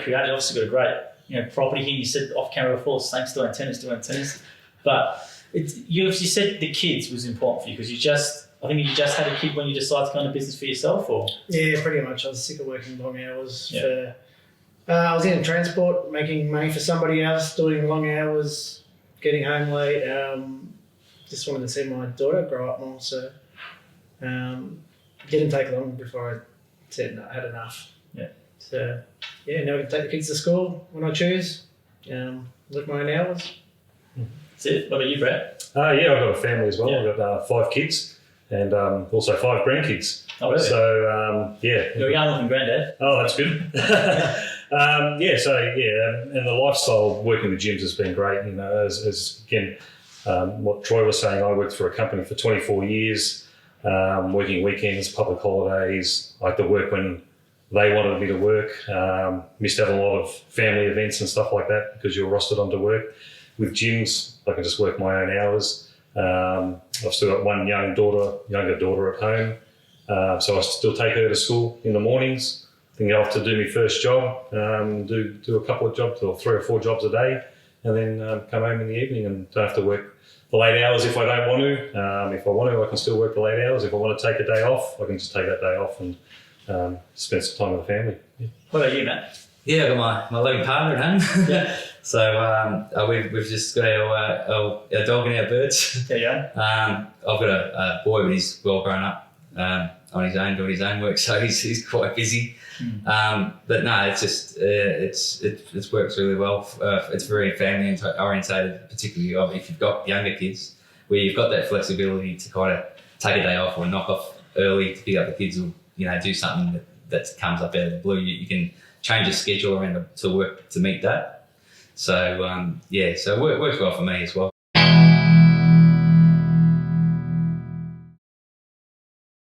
creative. Obviously got a great property here. You said off camera before, thanks doing tennis. But you said the kids was important for you because I think you just had a kid when you decided to go into business for yourself, or? Yeah, pretty much. I was sick of working long hours. I was in transport, making money for somebody else, doing long hours, getting home late. Just wanted to see my daughter grow up more, so didn't take long before I said no, I had enough. Yeah. So now I can take the kids to school when I choose. Work my own hours. That's it. What about you, Brad? Yeah, I've got a family as well. Yeah. I've got 5 kids and also 5 grandkids. Oh, really? So, yeah. You're a young-looking granddad. Oh, that's good. And the lifestyle working with gyms has been great. As again, what Troy was saying, I worked for a company for 24 years, working weekends, public holidays. I had to work when they wanted me to work. Missed out on a lot of family events and stuff like that because you're rostered onto work. With gyms, I can just work my own hours. I've still got one younger daughter at home, so I still take her to school in the mornings. Then go off to do my first job, do a couple of jobs or 3 or 4 jobs a day, and then come home in the evening and don't have to work the late hours if I don't want to. If I want to, I can still work the late hours. If I want to take a day off, I can just take that day off and spend some time with the family. Yeah. What about you, Matt? Yeah, I got my loving partner at home. Yeah. So we've just got our dog and our birds. There you go. I've got a boy, but he's well grown up on his own, doing his own work, so he's quite busy. But no, it's just it works really well. It's very family orientated, particularly if you've got younger kids, where you've got that flexibility to kind of take a day off or knock off early to pick up the kids, or do something that comes up out of the blue. You can change your schedule around to work to meet that. So so it works well for me as well.